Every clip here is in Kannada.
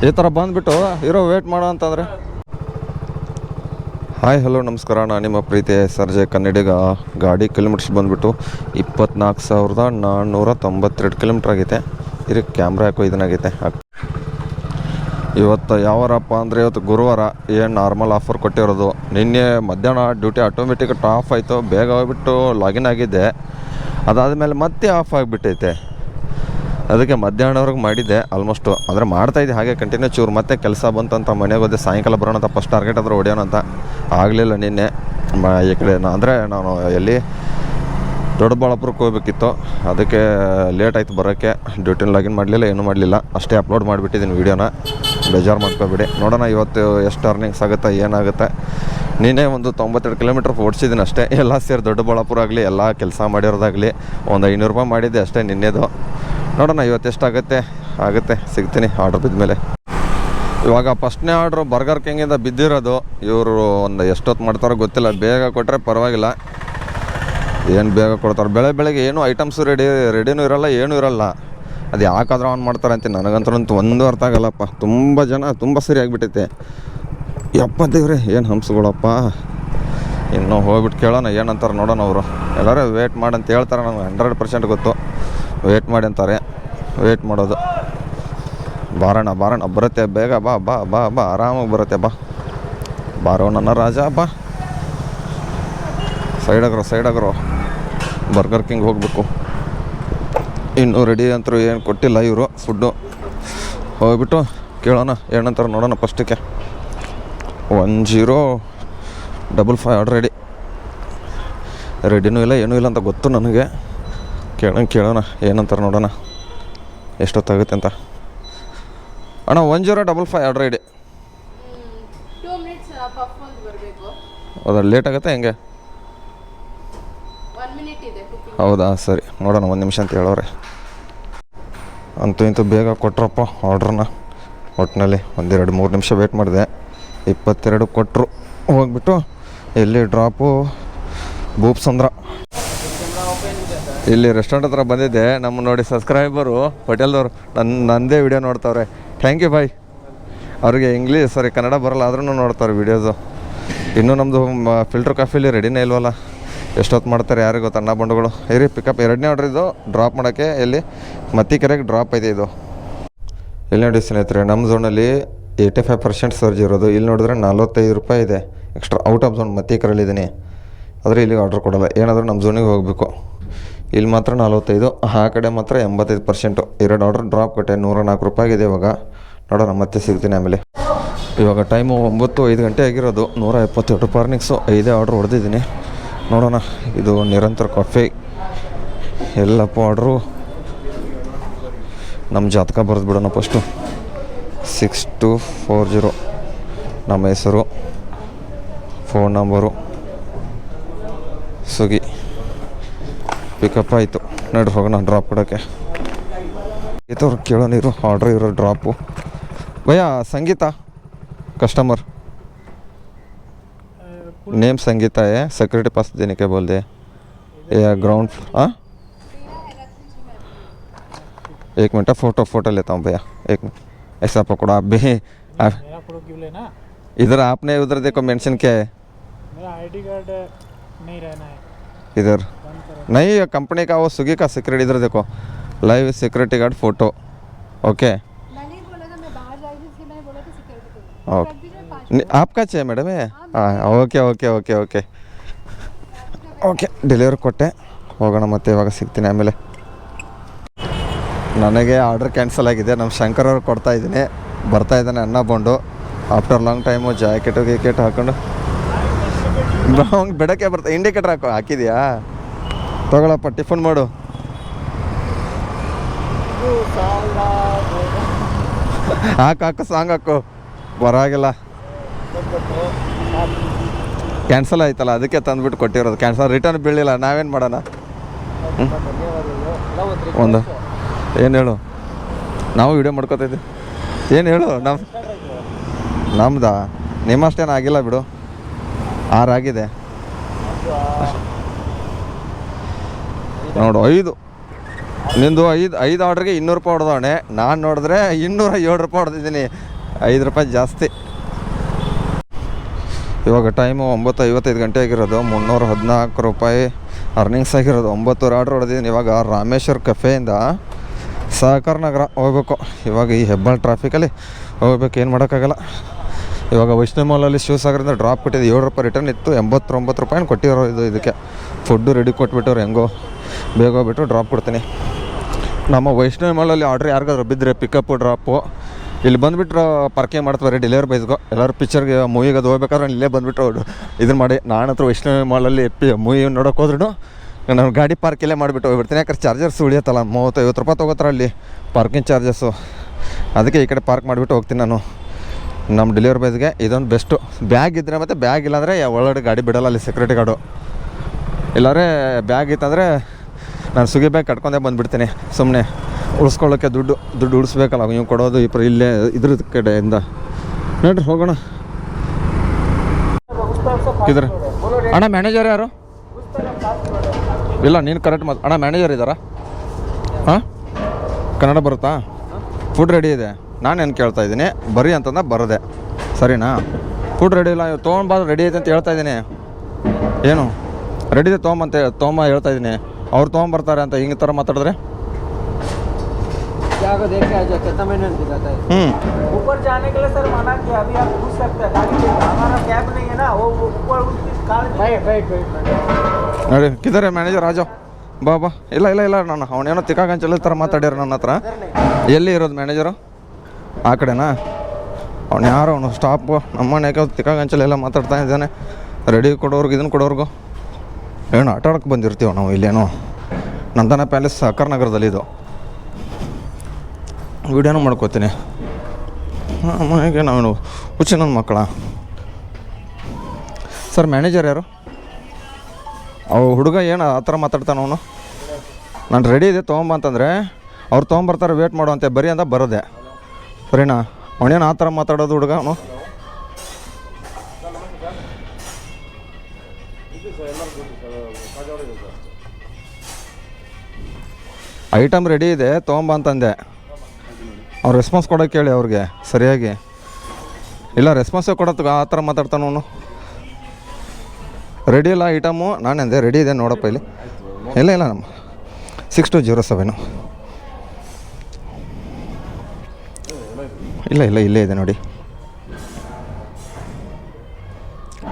ಈ ಥರ ಬಂದುಬಿಟ್ಟು ಇರೋ ವೇಟ್ ಮಾಡೋ ಅಂತಂದರೆ. ಹಾಯ್ ಹಲೋ ನಮಸ್ಕಾರ, ನಾನು ನಿಮ್ಮ ಪ್ರೀತಿಯ ಸರ್ಜೆ ಕನ್ನಡಿಗ. ಗಾಡಿ ಕಿಲೋಮೀಟರ್ಸ್ ಬಂದುಬಿಟ್ಟು 24,492 ಕಿಲೋಮೀಟ್ರ್ ಆಗೈತೆ. ಇದಕ್ಕೆ ಕ್ಯಾಮ್ರಾ ಹಾಕೋ ಇದನ್ನಾಗೈತೆ. ಇವತ್ತು ಯಾವಾರಪ್ಪ ಅಂದರೆ ಇವತ್ತು ಗುರುವಾರ. ಏನು ನಾರ್ಮಲ್ ಆಫರ್ ಕೊಟ್ಟಿರೋದು. ನಿನ್ನೆ ಮಧ್ಯಾಹ್ನ ಡ್ಯೂಟಿ ಆಟೋಮೆಟಿಕ್ ಆಫ್ ಆಯಿತು, ಬೇಗ ಹೋಗ್ಬಿಟ್ಟು ಲಾಗಿನ್ ಆಗಿದ್ದೆ. ಅದಾದಮೇಲೆ ಮತ್ತೆ ಆಫ್ ಆಗಿಬಿಟ್ಟೈತೆ. ಅದಕ್ಕೆ ಮಧ್ಯಾಹ್ನವರೆಗೆ ಮಾಡಿದ್ದೆ ಆಲ್ಮೋಸ್ಟು. ಅಂದರೆ ಮಾಡ್ತಾಯಿದ್ದೆ ಹಾಗೆ ಕಂಟಿನ್ಯೂ. ಚೂರು ಮತ್ತೆ ಕೆಲಸ ಬಂತಂತ ಮನೆಗೆ ಹೋದೆ. ಸಾಯಂಕಾಲ ಬರೋಣ ಅಂತ ಫಸ್ಟ್ ಟಾರ್ಗೆಟ್ ಆದರೂ ಹೊಡೆಯೋಣ ಅಂತ ಆಗಲಿಲ್ಲ ನಿನ್ನೆ. ಈ ಕಡೆ ಅಂದರೆ ನಾನು ಎಲ್ಲಿ ದೊಡ್ಡಬಳ್ಳಾಪುರಕ್ಕೆ ಹೋಗ್ಬೇಕಿತ್ತು, ಅದಕ್ಕೆ ಲೇಟ್ ಆಯಿತು ಬರೋಕ್ಕೆ. ಡ್ಯೂಟಿನ ಲಾಗಿನ್ ಮಾಡಲಿಲ್ಲ, ಏನೂ ಮಾಡಲಿಲ್ಲ. ಅಷ್ಟೇ ಅಪ್ಲೋಡ್ ಮಾಡಿಬಿಟ್ಟಿದ್ದೀನಿ ವೀಡಿಯೋನ. ಬೇಜಾರು ಮಾಡ್ಕೊಬೇಡಿ. ನೋಡೋಣ ಇವತ್ತು ಎಷ್ಟು ಅರ್ನಿಂಗ್ಸ್ ಆಗುತ್ತೆ, ಏನಾಗುತ್ತೆ. ನೀನೇ ಒಂದು 92 ಕಿಲೋಮೀಟ್ರ್ ಓಡಿಸಿದ್ದೀನಿ ಅಷ್ಟೇ. ಎಲ್ಲ ಸೇರಿ ದೊಡ್ಡಬಳ್ಳಾಪುರ ಆಗಲಿ, ಎಲ್ಲ ಕೆಲಸ ಮಾಡಿರೋದಾಗಲಿ ಒಂದು 500 ರೂಪಾಯಿ ಮಾಡಿದ್ದೆ ಅಷ್ಟೇ ನಿನ್ನೆದು. ನೋಡೋಣ ಇವತ್ತು ಎಷ್ಟಾಗುತ್ತೆ ಸಿಗ್ತೀನಿ ಆರ್ಡ್ರ್ ಬಿದ್ದ ಮೇಲೆ. ಇವಾಗ ಫಸ್ಟ್ನೇ ಆರ್ಡ್ರು ಬರ್ಗರ್ ಕಿಂಗಿಂದ ಬಿದ್ದಿರೋದು. ಇವರು ಒಂದು ಎಷ್ಟೊತ್ತು ಮಾಡ್ತಾರೋ ಗೊತ್ತಿಲ್ಲ. ಬೇಗ ಕೊಟ್ಟರೆ ಪರವಾಗಿಲ್ಲ. ಏನು ಬೇಗ ಕೊಡ್ತಾರೆ. ಬೆಳಗ್ಗೆ ಏನೂ ಐಟಮ್ಸು ರೆಡಿನೂ ಇರೋಲ್ಲ, ಏನೂ ಇರೋಲ್ಲ. ಅದು ಯಾಕಾದ್ರೂ ಆನ್ ಮಾಡ್ತಾರೆ ಅಂತ ನನಗಂತೂ ಒಂದು ಅರ್ಥ ಆಗಲ್ಲಪ್ಪ. ತುಂಬ ಜನ ತುಂಬ ಸರಿ ಆಗಿಬಿಟ್ಟೈತೆ. ಯಪ್ಪ ದೇವ್ರೆ, ಏನು ಹಂಸಗಳಪ್ಪ. ಇನ್ನೂ ಹೋಗ್ಬಿಟ್ಟು ಕೇಳೋಣ ಏನಂತಾರೆ, ನೋಡೋಣ. ಅವರು ಎಲ್ಲರೂ ವೇಟ್ ಮಾಡಂತ ಹೇಳ್ತಾರೆ. ನನಗೆ 100% ಗೊತ್ತು. ವೇಟ್ ಮಾಡಿ ಅಂತಾರೆ. ವೇಟ್ ಮಾಡೋದು. ಬಾರೋಣ ಬರುತ್ತೆ ಬೇಗ. ಬಾ ಆರಾಮಾಗಿ ಬರುತ್ತೆ. ಬಾರೋ ನನ್ನ ರಾಜ, ಬಾ. ಸೈಡಾಗ್ರೋ ಬರ್ಗರ್ ಕಿಂಗ್ ಹೋಗಬೇಕು. ಇನ್ನೂ ರೆಡಿ ಅಂತರೂ ಏನು ಕೊಟ್ಟಿಲ್ಲ ಇವರು ಫುಡ್ಡು. ಹೋಗ್ಬಿಟ್ಟು ಕೇಳೋಣ ಏನಂತಾರೆ, ನೋಡೋಣ. ಫಸ್ಟಿಗೆ 1055 ಆರ್ಡ್ರ್ ರೆಡಿನೂ ಇಲ್ಲ, ಏನೂ ಇಲ್ಲ ಅಂತ ಗೊತ್ತು ನನಗೆ. ಕೇಳೋಣ ಏನಂತಾರೆ, ನೋಡೋಣ ಎಷ್ಟೊತ್ತಾಗುತ್ತೆ ಅಂತ. ಅಣ್ಣ 1055 ಆರ್ಡ್ರ್ ಹೌದಾ? ಲೇಟ್ ಆಗುತ್ತೆ ಹೆಂಗೆ? ಹೌದಾ, ಸರಿ ನೋಡೋಣ. 1 ನಿಮಿಷ ಅಂತ ಹೇಳೋರೆ. ಅಂತೂ ಬೇಗ ಕೊಟ್ರಪ್ಪ ಆರ್ಡ್ರನ್ನ. ಒಟ್ಟಿನಲ್ಲಿ 1-2-3 ನಿಮಿಷ ವೇಟ್ ಮಾಡಿದೆ. 22 ಕೊಟ್ಟರು. ಹೋಗ್ಬಿಟ್ಟು ಎಲ್ಲಿ ಡ್ರಾಪು ಭೂಪ್ಸಂದ್ರ ಇಲ್ಲಿ ರೆಸ್ಟೋರೆಂಟ್ ಹತ್ರ ಬಂದಿದ್ದೆ. ನಮ್ಮ ನೋಡಿ ಸಬ್ಸ್ಕ್ರೈಬರು ಹೋಟೆಲ್ದವ್ರು ನನ್ನದೇ ವಿಡಿಯೋ ನೋಡ್ತಾವ್ರೆ. Thank you boy. ಅವ್ರಿಗೆ ಕನ್ನಡ ಬರೋಲ್ಲ, ಆದ್ರೂ ನೋಡ್ತಾರೆ ವೀಡಿಯೋಸು. ಇನ್ನೂ ನಮ್ಮದು ಫಿಲ್ಟರ್ ಕಾಫಿಲಿ ರೆಡಿನೇ ಇಲ್ವಲ್ಲ. ಎಷ್ಟೊತ್ತು ಮಾಡ್ತಾರೆ ಯಾರಿಗೆ ಗೊತ್ತು. ಅಣ್ಣ ಬಂಡುಗಳು ಇರಿ. ಪಿಕಪ್ 2ನೇ ಆರ್ಡ್ರ್ ಇದು. ಡ್ರಾಪ್ ಮಾಡೋಕ್ಕೆ ಎಲ್ಲಿ ಮತ್ತಿಕೆರೆಗೆ ಡ್ರಾಪ್ ಐತೆ ಇದು. ಇಲ್ಲಿ ನೋಡಿ ಸ್ನೇಹಿತರೆ, ನಮ್ಮ ಝೋನಲ್ಲಿ 85% ಸರ್ಜ್ ಇರೋದು. ಇಲ್ಲಿ ನೋಡಿದ್ರೆ 45 ರೂಪಾಯಿ ಇದೆ ಎಕ್ಸ್ಟ್ರಾ. ಔಟ್ ಆಫ್ ಝೋನ್ ಮತ್ತಿಕೆರಲ್ಲಿದ್ದೀನಿ. ಆದರೆ ಇಲ್ಲಿಗೆ ಆರ್ಡ್ರ್ ಕೊಡೋಲ್ಲ. ಏನಾದರೂ ನಮ್ಮ ಝೋನಿಗೆ ಹೋಗಬೇಕು. ಇಲ್ಲಿ ಮಾತ್ರ 45, ಆ ಕಡೆ ಮಾತ್ರ 85%. 2 ಆರ್ಡ್ರ್ ಡ್ರಾಪ್ ಕೊಟ್ಟೆ. 104 ರೂಪಾಯಿಗಿದೆ ಇವಾಗ. ನೋಡೋಣ ಮತ್ತೆ ಸಿಗ್ತೀನಿ ಆಮೇಲೆ. ಇವಾಗ ಟೈಮು 9:05 ಗಂಟೆ ಆಗಿರೋದು. 172 ರೂಪಾಯಿ ಅರ್ನಿಂಗ್ಸು. 5 ಆರ್ಡ್ರ್ ಹೊಡೆದಿದ್ದೀನಿ. ನೋಡೋಣ. ಇದು ನಿರಂತರ ಕಾಫಿ ಎಲ್ಲಪ್ಪ ಆರ್ಡ್ರು. ನಮ್ಮ ಜಾತಕ ಬರೆದು ಬಿಡೋಣ ಫಸ್ಟು. 6240 ನಮ್ಮ ಹೆಸರು, ಫೋನ್ ನಂಬರು, ಸ್ವಿಗ್ಗಿ. ಪಿಕಪ್ ಆಯಿತು. ನೋಡಿ ಹೋಗೋಣ ಡ್ರಾಪ್ ಕೊಡೋಕ್ಕೆ. ಇತ್ತವ್ರು ಕೇಳೋ ನೀರು ಆರ್ಡ್ರ್ ಇರೋ ಡ್ರಾಪು. ಭಯ್ಯ ಸಂಗೀತ कस्टमर नेम संगीता है. सिक्योरिटी पास देने के बोल दे. या ग्राउंड एक मिनट फ़ोटो लेता हूँ भैया. एक मिनट ऐसा पकड़ो आप भी. इधर आपने उधर देखो मेंशन क्या है. मेरा आईडी कार्ड नहीं रहना है इधर. नहीं कंपनी का वो स्विगी का सिक्योरिटी. इधर देखो live security guard photo. Okay आपका चाहिए ಮೇಡಮ್? ಹಾಂ ಓಕೆ ಡೆಲಿವರಿ ಕೊಟ್ಟೆ. ಹೋಗೋಣ ಮತ್ತೆ ಇವಾಗ ಸಿಗ್ತೀನಿ ಆಮೇಲೆ. ನನಗೆ ಆರ್ಡರ್ ಕ್ಯಾನ್ಸಲ್ ಆಗಿದೆ. ನಮ್ಮ ಶಂಕರ್ ಅವ್ರು ಕೊಡ್ತಾಯಿದ್ದೀನಿ. ಬರ್ತಾಯಿದ್ದಾನೆ ಅನ್ನ ಬೋಂಡು. ಆಫ್ಟರ್ ಲಾಂಗ್ ಟೈಮು ಜಾಕೆಟ್ ಹಾಕೊಂಡು ಬೆಳಗ್ಗೆ ಬರ್ತಾ. ಇಂಡಿಕೇಟರ್ ಹಾಕಿದ್ಯಾ? ತಗೊಳಪ್ಪ ಟಿಫನ್ ಮಾಡು. ಹಾಕು ಸಾಂಗ್ ಹಾಕು. ಬರಾಗಿಲ್ಲ. ಕ್ಯಾನ್ಸಲ್ ಆಯ್ತಲ್ಲ, ಅದಕ್ಕೆ ತಂದುಬಿಟ್ಟು ಕೊಟ್ಟಿರೋದು. ಕ್ಯಾನ್ಸಲ್ ರಿಟರ್ನ್ ಬೀಳಿಲ್ಲ. ನಾವೇನು ಮಾಡೋಣ? ಒಂದು ಏನು ಹೇಳು, ನಾವು ವಿಡಿಯೋ ಮಾಡ್ಕೋತಿದ್ವಿ. ಏನು ಹೇಳು, ನಮ್ದಾ? ನಿಮ್ಮಷ್ಟೇನು ಆಗಿಲ್ಲ ಬಿಡು. 6 ಆಗಿದೆ ನೋಡು. 5 ನಿಂದು ಐದು ಆರ್ಡ್ರಿಗೆ 200 ರೂಪಾಯಿ ಹೊಡೆದವಣೆ. ನಾನು ನೋಡಿದ್ರೆ 207 ರೂಪಾಯಿ ಹೊಡೆದಿದ್ದೀನಿ, 5 ರೂಪಾಯಿ ಜಾಸ್ತಿ. ಇವಾಗ ಟೈಮು 9:55 ಗಂಟೆ ಆಗಿರೋದು. 314 ರೂಪಾಯಿ ಅರ್ನಿಂಗ್ಸ್ ಆಗಿರೋದು. 9 ಆರ್ಡ್ರ್ ಹೊಡೆದಿದ್ದೀನಿ. ಇವಾಗ ರಾಮೇಶ್ವರ್ ಕೆಫೆಯಿಂದ ಸಹಕಾರ ನಗರ ಹೋಗ್ಬೇಕು. ಇವಾಗ ಈ ಹೆಬ್ಬಾಳ್ ಟ್ರಾಫಿಕಲ್ಲಿ ಹೋಗ್ಬೇಕು, ಏನು ಮಾಡೋಕ್ಕಾಗಲ್ಲ. ಇವಾಗ ವೈಷ್ಣವ್ ಮಾಲಲ್ಲಿ ಶಿವಸಾಗರದಿಂದ ಡ್ರಾಪ್ ಕೊಟ್ಟಿದ್ದು 7 ರೂಪಾಯಿ ರಿಟರ್ನ್ ಇತ್ತು. 89 ರೂಪಾಯಿನ ಕೊಟ್ಟಿರೋ ಇದಕ್ಕೆ ಫುಡ್ಡು ರೆಡಿ ಕೊಟ್ಬಿಟ್ಟವ್ರು. ಹೆಂಗೋ ಬೇಗ ಹೋಗ್ಬಿಟ್ಟು ಡ್ರಾಪ್ ಕೊಡ್ತೀನಿ. ನಮ್ಮ ವೈಷ್ಣವ್ ಮಾಲಲ್ಲಿ ಆರ್ಡ್ರ್ ಯಾರಿಗಾದ್ರು ಬಿದ್ದರೆ ಪಿಕಪ್ಪು ಡ್ರಾಪು ಇಲ್ಲಿ ಬಂದುಬಿಟ್ರು ಪಾರ್ಕಿಂಗ್ ಮಾಡ್ತಾರೆ ಡೆಲಿವರಿ ಬೈಸ್ಗೋ. ಎಲ್ಲರೂ ಪಿಕ್ಚರ್ಗೆ ಮೂವಿಗೆ ಅದು ಹೋಗ್ಬೇಕಾದ್ರೆ ಇಲ್ಲೇ ಬಂದುಬಿಟ್ಟು ಇದನ್ನು ಮಾಡಿ. ನಾನು ಹತ್ರ ವೈಷ್ಣವ್ ಮಾಲಲ್ಲಿ ಮೂವಿ ನೋಡೋಕೆ ಹೋದ್ರೂ ನಾನು ಗಾಡಿ ಪಾರ್ಕ್ ಇಲ್ಲೇ ಮಾಡಿಬಿಟ್ಟು ಹೋಗ್ಬಿಡ್ತೀನಿ. ಯಾಕಂದ್ರೆ ಚಾರ್ಜರ್ಸ್ ಉಳಿಯತ್ತಲ್ಲ, 30-50 ರೂಪಾಯಿ ತೊಗೋತಾರೆ ಅಲ್ಲಿ ಪಾರ್ಕಿಂಗ್ ಚಾರ್ಜಸ್ಸು. ಅದಕ್ಕೆ ಈ ಕಡೆ ಪಾರ್ಕ್ ಮಾಡಿಬಿಟ್ಟು ಹೋಗ್ತೀನಿ ನಾನು ನಮ್ಮ ಡೆಲಿವರಿ ಬಾಯ್ಸ್ಗೆ. ಇದೊಂದು ಬೆಸ್ಟು. ಬ್ಯಾಗ್ ಇದ್ದರೆ ಮತ್ತು ಬ್ಯಾಗ್ ಇಲ್ಲಾಂದರೆ ಒಳಗಡೆ ಗಾಡಿ ಬಿಡೋಲ್ಲ ಅಲ್ಲಿ ಸೆಕ್ಯೂರಿಟಿ ಗಾರ್ಡು. ಇಲ್ಲಾಂದರೆ ಬ್ಯಾಗ್ ಇತ್ತಂದರೆ ನಾನು ಸ್ವಿಗ್ಗಿ ಬ್ಯಾಗ್ ಕಟ್ಕೊಂಡೇ ಬಂದುಬಿಡ್ತೀನಿ. ಸುಮ್ಮನೆ ಉಳಿಸ್ಕೊಳ್ಳೋಕ್ಕೆ ದುಡ್ಡು ಉಳಿಸ್ಬೇಕಲ್ಲ, ನೀವು ಕೊಡೋದು ಇಲ್ಲೇ ಇದ್ರ ಕಡೆಯಿಂದ. ನೋಡ್ರಿ ಹೋಗೋಣ. ಇದ್ರೆ ಅಣ್ಣ ಮ್ಯಾನೇಜರ್ ಯಾರು? ಇಲ್ಲ ನೀನು ಕರೆಕ್ಟ್ ಅಣ್ಣ ಮ್ಯಾನೇಜರ್ ಇದ್ದಾರಾ? ಹಾಂ, ಕನ್ನಡ ಬರುತ್ತಾ? ಫುಡ್ ರೆಡಿ ಇದೆ. ನಾನೇನು ಕೇಳ್ತಾ ಇದ್ದೀನಿ, ಬರೀ ಅಂತಂದ ಬರೋದೆ ಸರಿನಾ? ಫುಡ್ ರೆಡಿ ಇಲ್ಲ, ತೊಗೊಂಬ ರೆಡಿ ಐತೆ ಅಂತ ಹೇಳ್ತಾ ಇದ್ದೀನಿ. ಏನು ರೆಡಿ ಇದೆ ತೊಗೊಂಬ ಹೇಳ್ತಾ ಇದ್ದೀನಿ. ಅವ್ರು ತೊಗೊಂಬರ್ತಾರೆ ಅಂತ ಹಿಂಗೆ ಥರ ಮಾತಾಡಿದ್ರೆ ऊपर जाने के लिए सर मना किया. अभी आप पूछ सकते हैं, गाड़ी हमारा कैब नहीं है ना, वो ऊपर उसकी कार. ನೋಡಿ ಕಿದರೆ ಮ್ಯಾನೇಜರ್ ರಾಜು ಬಾ. ಇಲ್ಲ ನಾನು ಅವನೇನೋ ತಿಕ್ಕಾಗಂಚಲ್ಲಿ ಥರ ಮಾತಾಡ್ಯಾರ ನನ್ನ ಹತ್ರ. ಎಲ್ಲಿ ಇರೋದು ಮ್ಯಾನೇಜರು? ಆ ಕಡೆನಾ? ಅವನು ಯಾರು ಅವನು ಸ್ಟಾಪು ನಮ್ಮ ಮನೆಗೆ ತಿಕ್ಕಾಗಂಚಲೆಲ್ಲ ಮಾತಾಡ್ತಾ ಇದ್ದಾನೆ. ರೆಡಿ ಕೊಡೋರ್ಗು ಇದನ್ನು ಕೊಡೋರ್ಗು ಏನು ಆಟ ಆಡೋಕ್ಕೆ ಬಂದಿರ್ತೀವಿ ನಾವು ಇಲ್ಲೇನೋ. ನಂದನ ಪ್ಯಾಲೇಸ್ ಸಹಕಾರ ನಗರದಲ್ಲಿ ಇದು. ವೀಡಿಯೋನೂ ಮಾಡ್ಕೋತೀನಿ. ಮನೆಗೆ ನಾವು ಹುಚ್ಚು ನನ್ನ ಮಕ್ಕಳ. ಸರ್ ಮ್ಯಾನೇಜರ್ ಯಾರು? ಅವು ಹುಡುಗ ಏನು ಆ ಥರ ಮಾತಾಡ್ತಾನೆ ಅವನು. ನಾನು ರೆಡಿ ಇದೆ ತೊಗೊಂಬ ಅಂತಂದರೆ ಅವ್ರು ತೊಗೊಂಬರ್ತಾರೆ, ವೇಟ್ ಮಾಡುವಂತೆ ಬರೀ ಅಂತ ಬರೋದೆ ಸರಿನಾ? ಅವನೇನು ಆ ಥರ ಮಾತಾಡೋದು ಹುಡುಗ ಅವನು. ಐಟಮ್ ರೆಡಿ ಇದೆ ತೊಗೊಂಬ ಅಂತಂದೆ. ಅವ್ರು ರೆಸ್ಪಾನ್ಸ್ ಕೊಡೋಕೆ ಕೇಳಿ ಅವ್ರಿಗೆ ಸರಿಯಾಗಿ. ಇಲ್ಲ ರೆಸ್ಪಾನ್ಸೇ ಕೊಡೋದು ಆ ಥರ ಮಾತಾಡ್ತಾನೆ ಅವನು. ರೆಡಿ ಇಲ್ಲ ಐಟಮು. ನಾನೆಂದೆ ರೆಡಿ ಇದೆ ನೋಡಪ್ಪ ಇಲ್ಲಿ. ಇಲ್ಲ ನಮ್ಮ 6207 ಇಲ್ಲ ಇಲ್ಲೇ ಇದೆ ನೋಡಿ.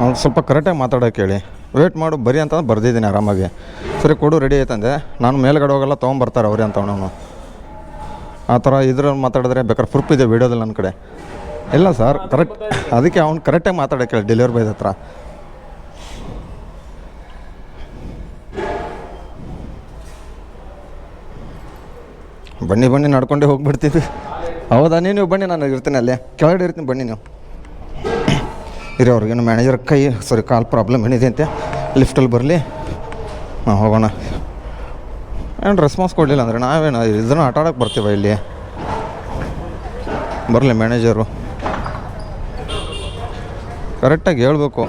ಅವ್ನು ಸ್ವಲ್ಪ ಕರೆಕ್ಟಾಗಿ ಮಾತಾಡೋಕೆ ಹೇಳಿ. ವೇಟ್ ಮಾಡು ಬರೀ ಅಂತಂದ್ರೆ ಬರ್ದಿದ್ದೀನಿ ಆರಾಮಾಗಿ. ಸರಿ ಕೊಡು ರೆಡಿ ಆಯ್ತಂದೆ. ನಾನು ಮೇಲ್ಗಡೆ ಹೋಗಲ್ಲ ತೊಗೊಂಬರ್ತಾರೆ ಅವ್ರೆ ಅಂತ ಅವನು. ಆ ಥರ ಇದ್ರಲ್ಲಿ ಮಾತಾಡಿದ್ರೆ ಬೇಕಾದ್ರೆ ಪ್ರೂಫ್ ಇದೆ ವೀಡಿಯೋದಲ್ಲಿ ನನ್ನ ಕಡೆ. ಇಲ್ಲ ಸರ್ ಕರೆಕ್ಟ್, ಅದಕ್ಕೆ ಅವ್ನು ಕರೆಕ್ಟಾಗಿ ಮಾತಾಡೋಕೆ ಹೇಳಿ ಡೆಲಿವರಿ ಬಾಯ್ ಹತ್ರ. ಬನ್ನಿ ನಡ್ಕೊಂಡೇ ಹೋಗ್ಬಿಡ್ತೀವಿ. ಹೌದಾ? ನೀವು ಬನ್ನಿ, ನಾನು ಇರ್ತೀನಿ ಅಲ್ಲೇ ಕೆಳಗಡೆ ಇರ್ತೀನಿ, ಬನ್ನಿ ನೀವು ಇರಿ. ಅವ್ರಿಗೇನು ಮ್ಯಾನೇಜರ್ ಕಾಲ್ ಪ್ರಾಬ್ಲಮ್ ಏನಿದೆ ಅಂತೆ, ಲಿಫ್ಟಲ್ಲಿ ಬರಲಿ, ಹಾಂ ಹೋಗೋಣ. ಏನು ರೆಸ್ಪಾನ್ಸ್ ಕೊಡಲಿಲ್ಲ ಅಂದರೆ ನಾವೇನು ಇದನ್ನು ಆಟ ಆಡೋಕ್ಕೆ ಬರ್ತೀವ ಇಲ್ಲಿ? ಬರಲಿ ಮ್ಯಾನೇಜರು, ಕರೆಕ್ಟಾಗಿ ಹೇಳ್ಬೇಕು.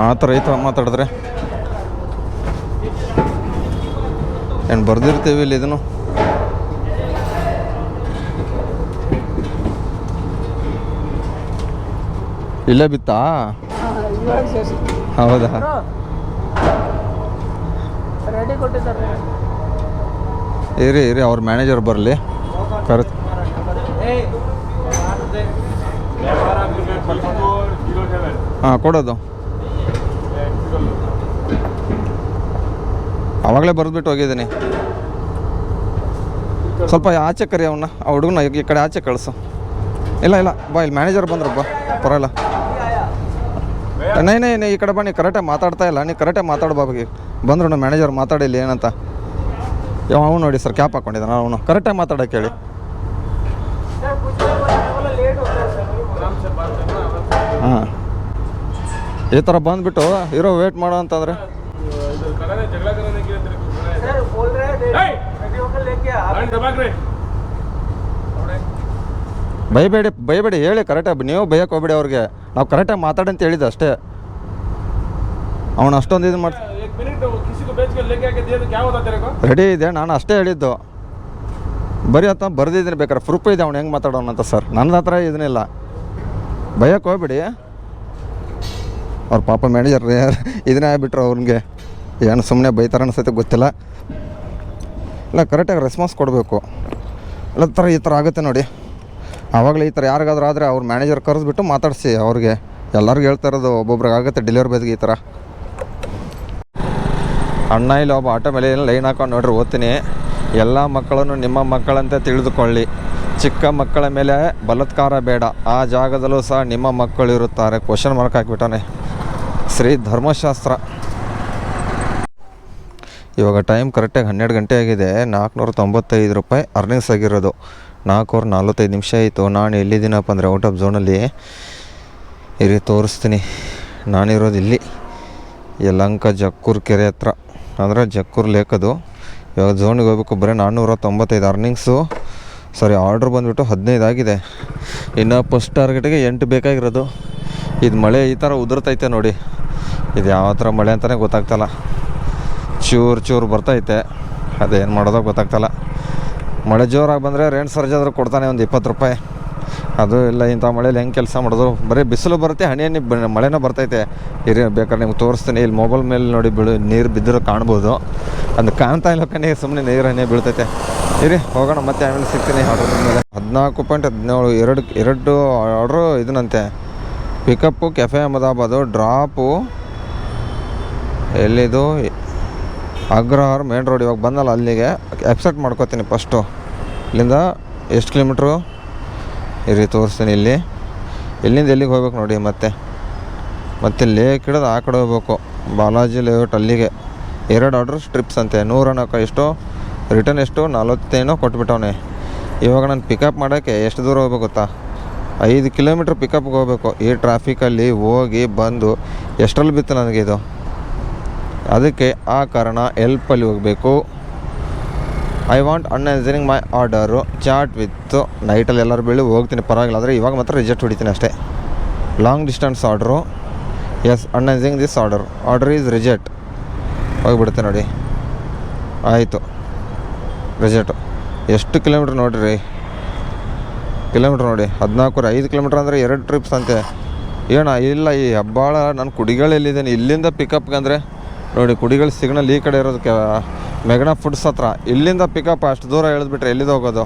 ಆ ಥರ ಈ ಥರ ಮಾತಾಡಿದ್ರೆ ಏನು ಬರ್ದಿರ್ತೀವಿ ಇಲ್ಲಿ. ಇದನ್ನು ಇಲ್ಲೇ ಬಿತ್ತಾ? ಹೌದಾ? ರೆಡಿ ಕೊಟ್ಟಿದ್ದಾರೆ. ಇರಿ ಅವ್ರ ಮ್ಯಾನೇಜರ್ ಬರಲಿ ಕರೆಕ್ಟ್. ಹಾಂ ಕೊಡೋದು ಆವಾಗಲೇ ಬರೆದ್ಬಿಟ್ಟು ಹೋಗಿದ್ದೀನಿ. ಸ್ವಲ್ಪ ಆಚೆ ಕರಿ ಅವನ್ನ, ಆ ಹುಡುಗನ ಈ ಕಡೆ ಆಚೆ ಕಳಿಸು. ಇಲ್ಲ ಬಾ, ಇಲ್ಲಿ ಮ್ಯಾನೇಜರ್ ಬಂದ್ರು ಬಾ, ಪರವಾಗಿಲ್ಲ. ನೈ ಈ ಕಡೆ ಬಾ. ನೀ ಕರೆಕ್ಟಾಗಿ ಮಾತಾಡ್ತಾ ಇಲ್ಲ, ನೀ ಕರೆಕ್ಟಾಗಿ ಮಾತಾಡ್ಬಾಬಿ. ಬಂದ್ರು ನಮ್ಮ ಮ್ಯಾನೇಜರ್ ಮಾತಾಡಿಲ್ಲ ಏನಂತ. ಅವನು ನೋಡಿ ಸರ್ ಕ್ಯಾಪ್ ಹಾಕ್ಕೊಂಡಿದ್ದಾನೆ, ಅವನು ಕರೆಕ್ಟಾಗಿ ಮಾತಾಡೋಕೆ ಹೇಳಿ. ಹಾಂ ಈ ಥರ ಬಂದುಬಿಟ್ಟು ಇರೋ ವೇಟ್ ಮಾಡೋ ಅಂತಂದರೆ ಬೈಬೇಡಿ ಹೇಳಿ ಕರೆಕ್ಟಾಗಿ. ನೀವು ಬೈಯಕ್ಕೆ ಹೋಗ್ಬೇಡಿ ಅವ್ರಿಗೆ. ನಾವು ಕರೆಕ್ಟಾಗಿ ಮಾತಾಡಿ ಅಂತ ಹೇಳಿದ್ದು ಅಷ್ಟೇ. ಅವನು ಅಷ್ಟೊಂದು ಇದು ಮಾಡಿ मिनट किसी को बेच के लेके आके दिया तो क्या होता तेरे को? ರೆಡಿ ಇದೆ, ನಾನು ಅಷ್ಟೇ ಹೇಳಿದ್ದು. ಬರೀ ಅಂತ ಬರ್ದಿದ್ದೀನಿ, ಬೇಕಾದ್ರೆ ಪ್ರೂಫ್ ಇದೆ ಅವ್ನು ಹೆಂಗೆ ಮಾತಾಡೋಣ ಅಂತ ಸರ್. ನನ್ನ ಹತ್ರ ಇದನ್ನಿಲ್ಲ, ಭಯಕ್ಕೆ ಹೋಗ್ಬಿಡಿ. ಅವ್ರ ಪಾಪ ಮ್ಯಾನೇಜರ್ ಇದನ್ನೇ ಆಗ್ಬಿಟ್ರು ಅವ್ನಿಗೆ. ಏನು ಸುಮ್ಮನೆ ಬೈತಾರೆ ಅನ್ಸತ್ತೆ ಗೊತ್ತಿಲ್ಲ. ಇಲ್ಲ, ಕರೆಕ್ಟಾಗಿ ರೆಸ್ಪಾನ್ಸ್ ಕೊಡಬೇಕು. ಇಲ್ಲ ಈ ಥರ ಆಗುತ್ತೆ ನೋಡಿ. ಆವಾಗಲೇ ಈ ಥರ ಯಾರಿಗಾದ್ರೂ ಆದರೆ ಅವ್ರ ಮ್ಯಾನೇಜರ್ ಕರೆಸ್ಬಿಟ್ಟು ಮಾತಾಡಿಸಿ ಅವ್ರಿಗೆ. ಎಲ್ಲರಿಗೂ ಹೇಳ್ತಾ ಇರೋದು, ಒಬ್ಬೊಬ್ರಿಗೆ ಆಗುತ್ತೆ ಡೆಲಿವರಿ ಬಾಯ್ಗೆ ಈ ಥರ. ಅಣ್ಣ ಇಲ್ಲಿ ಒಬ್ಬ ಆಟೋ ಮೇಲೆ ಲೈನ್ ಹಾಕೊಂಡು ನೋಡ್ರಿ ಓದ್ತೀನಿ. ಎಲ್ಲ ಮಕ್ಕಳನ್ನು ನಿಮ್ಮ ಮಕ್ಕಳಂತೆ ತಿಳಿದುಕೊಳ್ಳಿ. ಚಿಕ್ಕ ಮಕ್ಕಳ ಮೇಲೆ ಬಲಾತ್ಕಾರ ಬೇಡ, ಆ ಜಾಗದಲ್ಲೂ ಸಹ ನಿಮ್ಮ ಮಕ್ಕಳು ಇರುತ್ತಾರೆ. Question mark ಹಾಕಿಬಿಟ್ಟಾನೆ. ಶ್ರೀ ಧರ್ಮಶಾಸ್ತ್ರ. ಇವಾಗ ಟೈಮ್ ಕರೆಕ್ಟಾಗಿ 12 ಗಂಟೆ ಆಗಿದೆ. 495 ರೂಪಾಯಿ ಅರ್ನಿಂಗ್ಸ್ ಆಗಿರೋದು. 4:45 ನಿಮಿಷ ಆಯಿತು. ನಾನು ಎಲ್ಲಿದ್ದೀನಪ್ಪ ಅಂದರೆ ಔಟ್ ಆಫ್ ಝೋನಲ್ಲಿ. ಇರಿ ತೋರಿಸ್ತೀನಿ. ನಾನಿರೋದು ಇಲ್ಲಿ ಯಲಹಂಕ ಜಕ್ಕೂರು ಕೆರೆ ಹತ್ರ, ಅಂದರೆ ಜಕ್ಕೂರು ಲೇಕದು. ಇವಾಗ ಝೋನಿಗೆ ಹೋಗ್ಬೇಕು. ಬರೀ 495 ಅರ್ನಿಂಗ್ಸು. ಸಾರಿ, ಆರ್ಡ್ರ್ ಬಂದುಬಿಟ್ಟು 15 ಆಗಿದೆ. ಇನ್ನು ಫಸ್ಟ್ ಟಾರ್ಗೆಟಿಗೆ 8 ಬೇಕಾಗಿರೋದು. ಇದು ಮಳೆ ಈ ಥರ ಉದುರ್ತೈತೆ ನೋಡಿ. ಇದು ಯಾವ ಥರ ಮಳೆ ಅಂತಲೇ ಗೊತ್ತಾಗ್ತಲ್ಲ. ಚೂರು ಬರ್ತೈತೆ, ಅದೇನು ಮಾಡೋದೋ ಗೊತ್ತಾಗ್ತಲ್ಲ. ಮಳೆ ಜೋರಾಗಿ ಬಂದರೆ ರೇಣು ಸರ್ಜ್ ಆದರೂ ಕೊಡ್ತಾನೆ ಒಂದು 20 ರೂಪಾಯಿ. ಅದು ಇಲ್ಲ, ಇಂಥ ಮಳೇಲಿ ಹೆಂಗೆ ಕೆಲಸ ಮಾಡೋದು. ಬರೀ ಬಿಸಿಲು ಬರುತ್ತೆ, ಹನಿ ಮಳೆನೂ ಬರ್ತೈತೆ. ಇರಿ ಬೇಕಾದ್ರೆ ನಿಮ್ಗೆ ತೋರಿಸ್ತೀನಿ. ಇಲ್ಲಿ ಮೊಬೈಲ್ ಮೇಲೆ ನೋಡಿ ನೀರು ಬಿದ್ದಿರೋ ಕಾಣ್ಬೋದು. ಅದು ಕಾಣ್ತಾ ಇಲ್ಲ ಕಣ್ಣಿ, ಸುಮ್ಮನೆ ನೀರು ಹನಿ ಬೀಳ್ತೈತೆ. ಇರಿ ಹೋಗೋಣ, ಮತ್ತೆ ಆಮೇಲೆ ಸಿಗ್ತೀನಿ. ಆರ್ಡ್ರ್ ಮೇಲೆ 14.17 ಎರಡು ಆರ್ಡ್ರು ಇದನ್ನಂತೆ. ಪಿಕಪ್ಪು ಕೆಫೆ ಅಹಮದಾಬಾದು, ಡ್ರಾಪು ಎಲ್ಲಿದು ಅಗ್ರಹಾರ್ ಮೇನ್ ರೋಡ್. ಇವಾಗ ಬಂದಲ್ಲ ಅಲ್ಲಿಗೆ ಎಕ್ಸೆಪ್ಟ್ ಮಾಡ್ಕೋತೀನಿ ಫಸ್ಟು. ಇಲ್ಲಿಂದ ಎಷ್ಟು ಕಿಲೋಮೀಟ್ರು ಇರಿ ತೋರಿಸ್ತೀನಿ. ಇಲ್ಲಿಂದ ಎಲ್ಲಿಗೆ ಹೋಗ್ಬೇಕು ನೋಡಿ. ಮತ್ತೆ ಲೇಕ್ ಹಿಡಿದು ಆ ಕಡೆ ಹೋಗ್ಬೇಕು. ಬಾಲಾಜಿ ಲೇಔಟ್ ಅಲ್ಲಿಗೆ. 2 ಆರ್ಡ್ರ್ ಸ್ಟ್ರಿಪ್ಸ್ ಅಂತೆ. 100 ಎಷ್ಟು, ರಿಟರ್ನ್ ಎಷ್ಟು 40 ಕೊಟ್ಬಿಟ್ಟವನೆ. ಇವಾಗ ನಾನು ಪಿಕಪ್ ಮಾಡೋಕ್ಕೆ ಎಷ್ಟು ದೂರ ಹೋಗ್ಬೇಕು ಗೊತ್ತಾ? 5 ಕಿಲೋಮೀಟ್ರ್ ಪಿಕಪ್ಗೆ ಹೋಗ್ಬೇಕು. ಈ ಟ್ರಾಫಿಕಲ್ಲಿ ಹೋಗಿ ಬಂದು ಎಷ್ಟರಲ್ಲಿ ಬಿತ್ತು ನನಗೆ ಇದು. ಅದಕ್ಕೆ ಆ ಕಾರಣ ಎಲ್ಪಲ್ಲಿ ಹೋಗಬೇಕು. I want unanswering my order chat with ನೈಟಲ್ಲಿ ಎಲ್ಲರೂ ಬೀಳಿ ಹೋಗ್ತೀನಿ, ಪರವಾಗಿಲ್ಲ. ಆದರೆ ಇವಾಗ ಮಾತ್ರ ರಿಜೆಕ್ಟ್ ಹೊಡಿತೀನಿ ಅಷ್ಟೇ. Long distance order, yes unanswering this order is reject. ಹೋಗಿಬಿಡುತ್ತೆ ನೋಡಿ. ಆಯಿತು, ರಿಜೆಕ್ಟು. ಎಷ್ಟು ಕಿಲೋಮೀಟ್ರ್ ನೋಡಿರಿ, ಕಿಲೋಮೀಟ್ರ್ ನೋಡಿ 14. 5 ಕಿಲೋಮೀಟ್ರ್ ಅಂದರೆ 2 ಟ್ರಿಪ್ಸ್ ಅಂತೆ. ಇಲ್ಲ ಈ ಹೆಬ್ಬಾಳ ನಾನು ಕುಡಿಗಳಲ್ಲಿದ್ದೀನಿ. ಇಲ್ಲಿಂದ ಪಿಕಪ್ಗೆ ಅಂದರೆ ನೋಡಿ, ಕುಡಿಗಳು ಸಿಗ್ನಲ್ ಈ ಕಡೆ ಇರೋದಕ್ಕೆ ಮೆಗನಾ ಫುಡ್ಸ್ ಹತ್ರ. ಇಲ್ಲಿಂದ ಪಿಕಪ್ ಅಷ್ಟು ದೂರ ಹೇಳಿದ್ಬಿಟ್ರೆ ಎಲ್ಲಿದ್ದು ಹೋಗೋದು.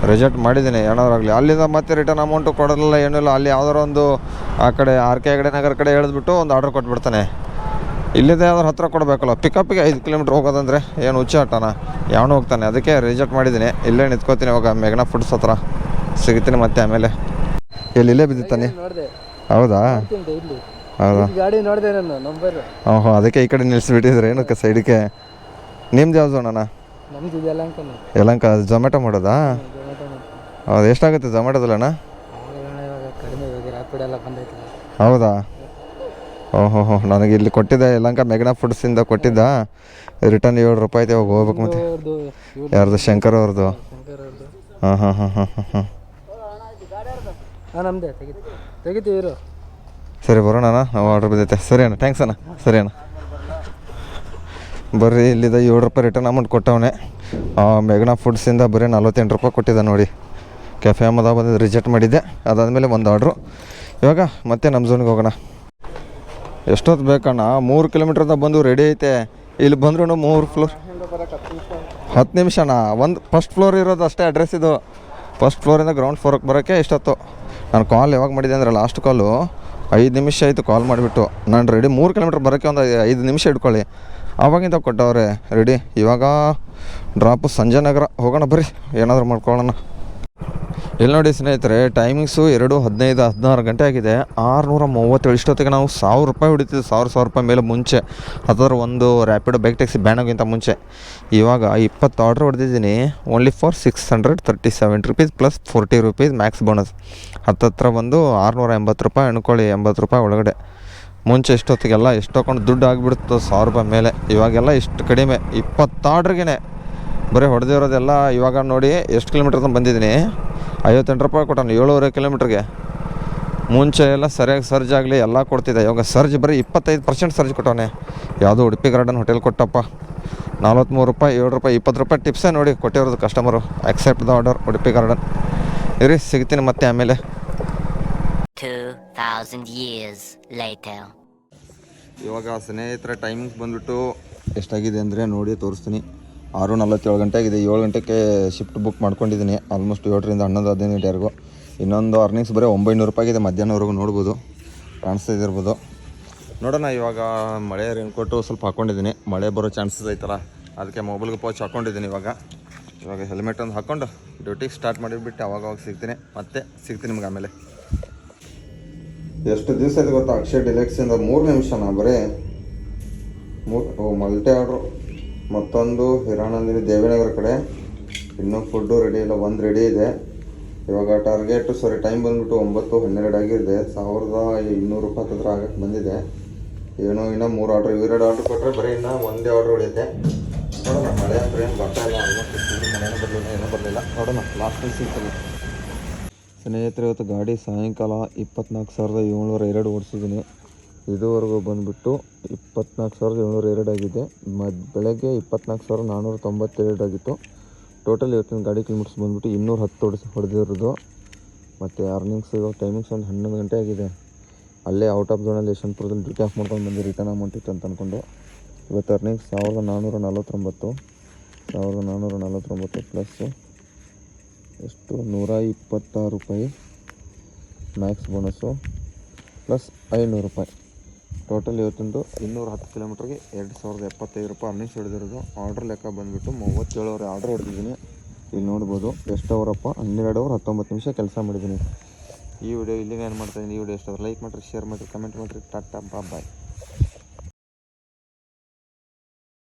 ರಿಜೆಕ್ಟ್ ಮಾಡಿದ್ದೀನಿ ಏನಾರಾಗಲಿ. ಅಲ್ಲಿಂದ ಮತ್ತೆ ರಿಟರ್ನ್ ಅಮೌಂಟು ಕೊಡೋದಿಲ್ಲ, ಏನಿಲ್ಲ. ಅಲ್ಲಿ ಯಾವ್ದಾರು ಒಂದು ಆ ಕಡೆ RK ಹೆಗಡೆ ನಗರ ಕಡೆ ಹೇಳಿದ್ಬಿಟ್ಟು ಒಂದು ಆರ್ಡ್ರ್ ಕೊಟ್ಬಿಡ್ತಾನೆ. ಇಲ್ಲಿಂದ ಯಾವ್ದಾರು ಹತ್ರ ಕೊಡಬೇಕಲ್ಲ. ಪಿಕಪ್ಪಿಗೆ 5 ಕಿಲೋಮೀಟ್ರ್ ಹೋಗೋದಂದರೆ ಏನು ಹುಚ್ಚ ಆಟನ, ಯಾವನು ಹೋಗ್ತಾನೆ. ಅದಕ್ಕೆ ರಿಜೆಕ್ಟ್ ಮಾಡಿದ್ದೀನಿ. ಇಲ್ಲೇ ನಿಂತ್ಕೋತೀನಿ. ಇವಾಗ ಮೆಗನಾ ಫುಡ್ಸ್ ಹತ್ರ ಸಿಗ್ತೀನಿ ಮತ್ತೆ ಆಮೇಲೆ. ಇಲ್ಲೇ ಬಿದ್ದಿತ್ತಾನೆ. ಹೌದಾ ಹೌದಾ, ಗಾಡಿ ನೋಡಿದೆ ನಾನು ನಂಬರ್. ಓಹೋ, ಅದಕ್ಕೆ ಈ ಕಡೆ ನಿಲ್ಲಿಸ್ಬಿಟ್ಟಿದ್ರೆ ಏನಕ್ಕೆ ಸೈಡಿಗೆ. ನಿಮ್ದು ಯಾವ್ದು ಅಣ್ಣ? ನಮ್ದು ಯಲಹಂಕ. ಝೊಮ್ಯಾಟೊ ಮಾಡೋದಾ? ಹೌದು. ಎಷ್ಟಾಗುತ್ತೆ ಝೊಮ್ಯಾಟೊದಲ್ಲಿ ಅಣ್ಣ? ಕಡಿಮೆ ರ್ಯಾಪಿಡ್ ಎಲ್ಲ ಬಂದೈತೆ. ಹೌದಾ? ಓಹೋ, ನನಗೆ ಇಲ್ಲಿ ಕೊಟ್ಟಿದ್ದೆ ಯಲಹಂಕ ಮೆಗನಾ ಫುಡ್ಸಿಂದ ಕೊಟ್ಟಿದ್ದ. ರಿಟರ್ನ್ 7 ರೂಪಾಯಿ ಐತೆ. ಇವಾಗ ಹೋಗ್ಬೇಕು. ಮತ್ತೆ ಯಾರ್ದು? ಶಂಕರ್ ಅವ್ರದ್ದು. ಹಾಂ. ನಮ್ಮದೇ ತೆಗಿತೀವಿ. ಸರಿ ಬರೋಣ ಅಣ್ಣ, ನಾವು ಆರ್ಡ್ರ್ ಬಿದ್ದೈತೆ. ಸರಿ ಅಣ್ಣ, ಥ್ಯಾಂಕ್ಸ್ ಅಣ್ಣ. ಸರಿ ಅಣ್ಣ, ಬರ್ರಿ. ಇಲ್ಲಿದ್ದ 7 ರೂಪಾಯಿ ರಿಟರ್ನ್ ಅಮೌಂಟ್ ಕೊಟ್ಟವನೆ. ಮೆಗನಾ ಫುಡ್ಸಿಂದ ಬರೀ 48 ರೂಪಾಯಿ ಕೊಟ್ಟಿದ್ದ ನೋಡಿ. ಕೆಫೆ ಅಹಮದಾಬಾದ್ ರಿಜೆಕ್ಟ್ ಮಾಡಿದ್ದೆ. ಅದಾದಮೇಲೆ ಒಂದು ಆರ್ಡ್ರು. ಇವಾಗ ಮತ್ತೆ ನಮ್ಮ ಝೋನಿಗೆ ಹೋಗೋಣ. ಎಷ್ಟೊತ್ತು ಬೇಕಣ್ಣ? 3 ಕಿಲೋಮೀಟ್ರಿಂದ ಬಂದು ರೆಡಿ ಐತೆ. ಇಲ್ಲಿ ಬಂದ್ರೂ 3 ಫ್ಲೋರ್ 10 ನಿಮಿಷನಾ? ಒಂದು ಫಸ್ಟ್ ಫ್ಲೋರ್ ಇರೋದು ಅಷ್ಟೇ ಅಡ್ರೆಸ್ ಇದು. ಫಸ್ಟ್ ಫ್ಲೋರಿಂದ ಗ್ರೌಂಡ್ ಫ್ಲೋರಿಗೆ ಬರೋಕ್ಕೆ ಇಷ್ಟೊತ್ತು. ನಾನು ಕಾಲ್ ಯಾವಾಗ ಮಾಡಿದ್ದೆ ಅಂದರೆ ಲಾಸ್ಟ್ ಕಾಲು 5 ನಿಮಿಷ ಆಯಿತು ಕಾಲ್ ಮಾಡಿಬಿಟ್ಟು. ನಾನು ರೆಡಿ 3 ಕಿಲೋಮೀಟ್ರ್ ಬರೋಕ್ಕೆ ಒಂದು 5 ನಿಮಿಷ ಇಟ್ಕೊಳ್ಳಿ. ಆವಾಗಿಂದ ಕೊಟ್ಟವ್ರೆ ರೆಡಿ. ಇವಾಗ ಡ್ರಾಪು ಸಂಜಯನಗರ. ಹೋಗೋಣ ಬರ್ರಿ, ಏನಾದರೂ ಮಾಡ್ಕೊಳ್ಳೋಣ. ಇಲ್ಲಿ ನೋಡಿ ಸ್ನೇಹಿತರೆ, ಟೈಮಿಂಗ್ಸು 2:15 ಗಂಟೆ ಆಗಿದೆ. 637. ಇಷ್ಟೊತ್ತಿಗೆ ನಾವು 1000 ರೂಪಾಯಿ ಹೊಡಿತಿದ್ವಿ. 1000 ರೂಪಾಯಿ ಮೇಲೆ ಮುಂಚೆ. ಅದರ ಒಂದು ರ್ಯಾಪಿಡೋ ಬೈಕ್ ಟ್ಯಾಕ್ಸಿ ಬ್ಯಾನ್ ಆಗೋಕ್ಕಿಂತ ಮುಂಚೆ. ಇವಾಗ 20 ಆರ್ಡ್ರ್ ಹೊಡೆದಿದ್ದೀನಿ. Only for 637 rupees plus 40 rupees max bonus. ಹತ್ತತ್ರ ಬಂದು 680 ರೂಪಾಯಿ ಅನ್ಕೊಳ್ಳಿ. 80 ರೂಪಾಯಿ ಒಳಗಡೆ. ಮುಂಚೆ ಇಷ್ಟೊತ್ತಿಗೆಲ್ಲ ಎಷ್ಟೊಂದು ದುಡ್ಡು ಆಗಿಬಿಡ್ತು 1000 ರೂಪಾಯಿ ಮೇಲೆ. ಇವಾಗೆಲ್ಲ ಇಷ್ಟು ಕಡಿಮೆ. 20 ಆರ್ಡ್ರಿಗೇ ಬರೀ ಹೊಡೆದಿರೋದೆಲ್ಲ. ಇವಾಗ ನೋಡಿ ಎಷ್ಟು ಕಿಲೋಮೀಟ್ರ್ ಅಂತ ಬಂದಿದ್ದೀನಿ. 58 ರೂಪಾಯಿ ಕೊಟ್ಟಾನು 7.5 ಕಿಲೋಮೀಟ್ರಿಗೆ. ಮುಂಚೆ ಎಲ್ಲ ಸರಿಯಾಗಿ ಸರ್ಜ್ ಆಗಲಿ ಎಲ್ಲ ಕೊಡ್ತಿದ್ದೆ. ಇವಾಗ ಸರ್ಜ್ ಬರೀ 25% ಸರ್ಜ್ ಕೊಟ್ಟವನೆ. ಯಾವುದೋ ಉಡುಪಿ ಗಾರ್ಡನ್ ಹೋಟೆಲ್ ಕೊಟ್ಟಪ್ಪ. 43 ರೂಪಾಯಿ, 7 ರೂಪಾಯಿ, 20 ರೂಪಾಯಿ ಟಿಪ್ಸೇ ನೋಡಿ ಕೊಟ್ಟಿರೋದು customer. Accept the order Udupi garden. ಇರಿ ಸಿಗ್ತೀನಿ ಮತ್ತೆ ಆಮೇಲೆ. 2000 years later. ಇವಾಗ ಸ್ನೇಹಿತರೆ ಟೈಮಿಂಗ್ಸ್ ಬಂದುಬಿಟ್ಟು ಎಷ್ಟಾಗಿದೆ ಅಂದರೆ ನೋಡಿ ತೋರಿಸ್ತೀನಿ. 6:47 ಗಂಟೆ ಆಗಿದೆ. 7 ಗಂಟೆಗೆ ಶಿಫ್ಟ್ ಬುಕ್ ಮಾಡ್ಕೊಂಡಿದ್ದೀನಿ. ಆಲ್ಮೋಸ್ಟ್ 7ರಿಂದ 11 ಗಂಟೆವರೆಗೂ. ಇನ್ನೊಂದು ಅರ್ನಿಂಗ್ಸ್ ಬರೀ 900 ರೂಪಾಯಿ ಆಗಿದೆ. ಮಧ್ಯಾಹ್ನವರೆಗೂ ನೋಡ್ಬೋದು, ಕಾಣಿಸ್ತಾ ಇದಿರ್ಬೋದು. ನೋಡೋಣ. ಇವಾಗ ಮಳೆ ರೇನ್ಕೋಟು ಸ್ವಲ್ಪ ಹಾಕ್ಕೊಂಡಿದ್ದೀನಿ. ಮಳೆ ಬರೋ ಚಾನ್ಸಸ್ ಐತಲ್ಲ, ಅದಕ್ಕೆ ಮೊಬೈಲ್ಗೆ ಪೌಚ್ ಹಾಕ್ಕೊಂಡಿದ್ದೀನಿ. ಇವಾಗ ಹೆಲ್ಮೆಟ್ ಒಂದು ಹಾಕ್ಕೊಂಡು ಡ್ಯೂಟಿಗೆ ಸ್ಟಾರ್ಟ್ ಮಾಡಿಬಿಟ್ಟು ಅವಾಗ ಸಿಗ್ತೀನಿ. ಮತ್ತೆ ಸಿಗ್ತೀನಿ ನಿಮ್ಗೆ ಆಮೇಲೆ. ಎಷ್ಟು ದಿವಸ ಇದೆ ಗೊತ್ತಾ ಅಕ್ಷಯ್ ಡಿಲೆಕ್ಸಿಂದ? 3 ನಿಮಿಷನಾ ಬರೀ? Multi order. ಮತ್ತೊಂದು ಹಿರಾನಂದಿನಿ ದೇವಿನಗರ ಕಡೆ. ಇನ್ನೂ ಫುಡ್ಡು ರೆಡಿ ಇಲ್ಲ. ಒಂದು ರೆಡಿ ಇದೆ. ಇವಾಗ ಟೈಮ್ ಬಂದುಬಿಟ್ಟು 9:12 ಆಗಿದೆ. 1200 ರೂಪಾಯಿ ಹತ್ರ ಆಗಕ್ಕೆ ಬಂದಿದೆ. ಏನೋ ಇನ್ನೂ 3 ಆರ್ಡ್ರ್, 2 ಆರ್ಡ್ರ್ ಕೊಟ್ಟರೆ ಬರೀ ಇನ್ನೂ ಒಂದೇ ಆರ್ಡ್ರ್ ಉಳಿಯುತ್ತೆ. ನೋಡೋಣ. ಮಳೆ ಅಂದ್ರೆ ಏನು ಬರ್ತಾ ಇಲ್ಲ. ಆಲ್ಮೋಸ್ಟ್ ಮಳೆನೂ ಬರಲಿಲ್ಲ, ಏನೂ ಬರಲಿಲ್ಲ. ನೋಡೋಣ ಲಾಸ್ಟಲ್ಲಿ ಸಿಗ್ತದೆ. ಸ್ನೇಹಿತರೆ ಇವತ್ತು ಗಾಡಿ ಸಾಯಂಕಾಲ 24,702 ಓಡಿಸಿದ್ದೀನಿ. ಇದುವರೆಗೂ ಬಂದುಬಿಟ್ಟು 24,702 ಆಗಿದೆ. ಬೆಳಗ್ಗೆ 24,492 ಆಗಿತ್ತು. ಟೋಟಲ್ ಇವತ್ತಿನ ಗಾಡಿ ಕಿಲೋಮೀಟರ್ಸ್ ಬಂದುಬಿಟ್ಟು 210 ಹೊಡೆದಿರೋದು. ಮತ್ತು ಅರ್ನಿಂಗ್ಸ್ ಇವಾಗ ಟೈಮಿಂಗ್ಸ್ ಒಂದು 11 ಗಂಟೆ ಆಗಿದೆ. ಅಲ್ಲೇ ಔಟ್ ಆಫ್ ಝೋನಲ್ಲಿ ಯಶವಂತಪುರದಲ್ಲಿ ಡ್ಯೂಟಿ ಆಫ್ ಮಾಡ್ಕೊಂಡು ಬಂದು ರಿಟರ್ನ್ ಅಮೌಂಟ್ ಇತ್ತು ಅಂತ ಅಂದ್ಕೊಂಡು. ಇವತ್ತು ಅರ್ನಿಂಗ್ಸ್ 1,449 ಪ್ಲಸ್ ಎಷ್ಟು 126 ರೂಪಾಯಿ ಮ್ಯಾಕ್ಸ್ ಬೋನಸ್ಸು ಪ್ಲಸ್ 500 ರೂಪಾಯಿ. ಟೋಟಲ್ ಇವತ್ತೊಂದು 210 ಕಿಲೋಮೀಟ್ರಿಗೆ 2,075 ರೂಪಾಯಿ ಅರ್ನಿಂಗ್ಸ್ ಹೊಡೆದಿರೋದು. ಆರ್ಡ್ರ್ ಲೆಕ್ಕ ಬಂದುಬಿಟ್ಟು 37 ಅವರ್ ಆರ್ಡ್ರ್ ಹೊಡೆದಿದ್ದೀನಿ. ಇಲ್ಲಿ ನೋಡ್ಬೋದು ಎಷ್ಟು ಅವರಪ್ಪ, 12 ಅವರ್ 19 ನಿಮಿಷ ಕೆಲಸ ಮಾಡಿದ್ದೀನಿ. ಈ ವಿಡಿಯೋ ಇಲ್ಲಿಗೆ ಏನು ಮಾಡ್ತಾಯಿದ್ದೀನಿ. ಈ ವಿಡಿಯೋ ಎಷ್ಟಾದ್ರೆ ಲೈಕ್ ಮಾಡಿರಿ, ಶೇರ್ ಮಾಡಿರಿ, ಕಮೆಂಟ್ ಮಾಡಿರಿ. ಟಾಟಾ ಬಾಯ್.